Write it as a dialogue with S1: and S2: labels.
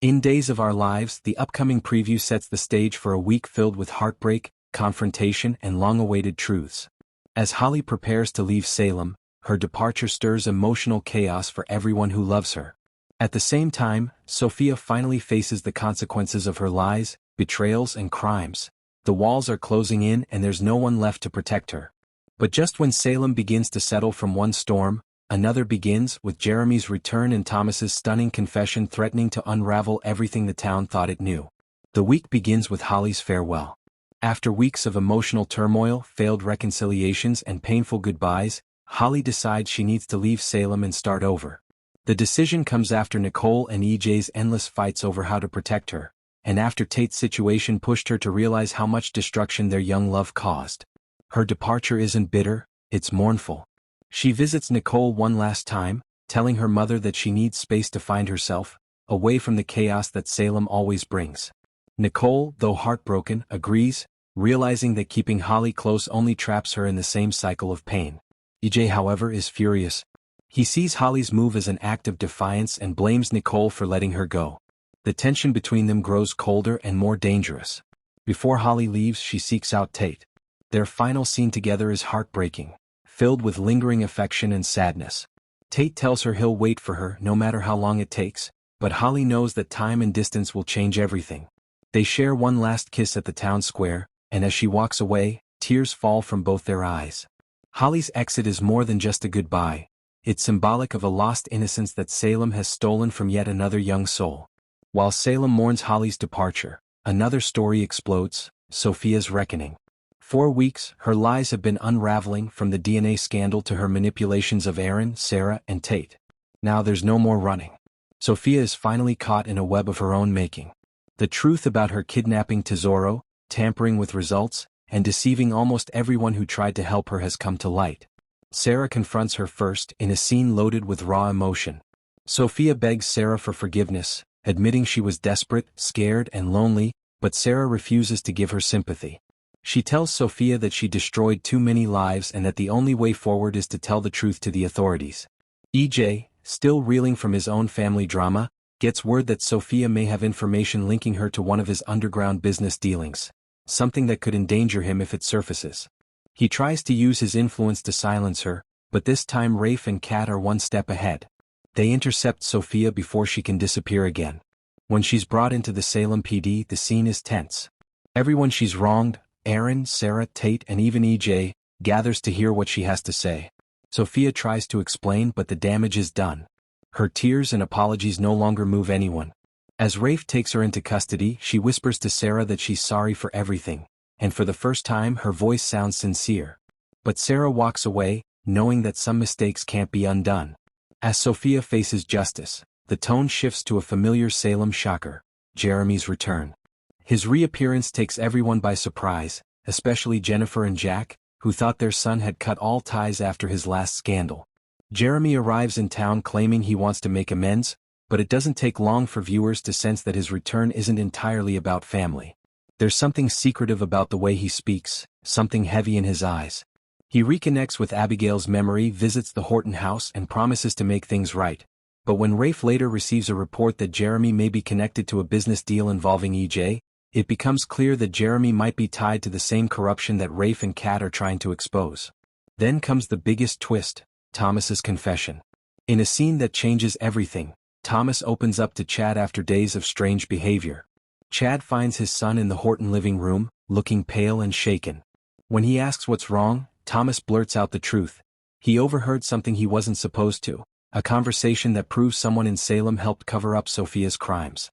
S1: In Days of Our Lives, the upcoming preview sets the stage for a week filled with heartbreak, confrontation, and long-awaited truths. As Holly prepares to leave Salem, her departure stirs emotional chaos for everyone who loves her. At the same time, Sophia finally faces the consequences of her lies, betrayals, and crimes. The walls are closing in and there's no one left to protect her. But just when Salem begins to settle from one storm, another begins, with Jeremy's return and Thomas's stunning confession threatening to unravel everything the town thought it knew. The week begins with Holly's farewell. After weeks of emotional turmoil, failed reconciliations, and painful goodbyes, Holly decides she needs to leave Salem and start over. The decision comes after Nicole and EJ's endless fights over how to protect her, and after Tate's situation pushed her to realize how much destruction their young love caused. Her departure isn't bitter, it's mournful. She visits Nicole one last time, telling her mother that she needs space to find herself, away from the chaos that Salem always brings. Nicole, though heartbroken, agrees, realizing that keeping Holly close only traps her in the same cycle of pain. EJ, however, is furious. He sees Holly's move as an act of defiance and blames Nicole for letting her go. The tension between them grows colder and more dangerous. Before Holly leaves, she seeks out Tate. Their final scene together is heartbreaking, filled with lingering affection and sadness. Tate tells her he'll wait for her no matter how long it takes, but Holly knows that time and distance will change everything. They share one last kiss at the town square, and as she walks away, tears fall from both their eyes. Holly's exit is more than just a goodbye. It's symbolic of a lost innocence that Salem has stolen from yet another young soul. While Salem mourns Holly's departure, another story explodes, Sophia's reckoning. For weeks, her lies have been unraveling, from the DNA scandal to her manipulations of Aaron, Sarah, and Tate. Now there's no more running. Sophia is finally caught in a web of her own making. The truth about her kidnapping Tesoro, tampering with results, and deceiving almost everyone who tried to help her has come to light. Sarah confronts her first, in a scene loaded with raw emotion. Sophia begs Sarah for forgiveness, admitting she was desperate, scared, and lonely, but Sarah refuses to give her sympathy. She tells Sophia that she destroyed too many lives and that the only way forward is to tell the truth to the authorities. EJ, still reeling from his own family drama, gets word that Sophia may have information linking her to one of his underground business dealings, something that could endanger him if it surfaces. He tries to use his influence to silence her, but this time Rafe and Kat are one step ahead. They intercept Sophia before she can disappear again. When she's brought into the Salem PD, the scene is tense. Everyone she's wronged, Aaron, Sarah, Tate, and even EJ, gathers to hear what she has to say. Sophia tries to explain, but the damage is done. Her tears and apologies no longer move anyone. As Rafe takes her into custody, she whispers to Sarah that she's sorry for everything, and for the first time her voice sounds sincere. But Sarah walks away, knowing that some mistakes can't be undone. As Sophia faces justice, the tone shifts to a familiar Salem shocker, Jeremy's return. His reappearance takes everyone by surprise, especially Jennifer and Jack, who thought their son had cut all ties after his last scandal. Jeremy arrives in town claiming he wants to make amends, but it doesn't take long for viewers to sense that his return isn't entirely about family. There's something secretive about the way he speaks, something heavy in his eyes. He reconnects with Abigail's memory, visits the Horton house, and promises to make things right. But when Rafe later receives a report that Jeremy may be connected to a business deal involving EJ, it becomes clear that Jeremy might be tied to the same corruption that Rafe and Kat are trying to expose. Then comes the biggest twist, Thomas's confession. In a scene that changes everything, Thomas opens up to Chad after days of strange behavior. Chad finds his son in the Horton living room, looking pale and shaken. When he asks what's wrong, Thomas blurts out the truth. He overheard something he wasn't supposed to, a conversation that proves someone in Salem helped cover up Sophia's crimes.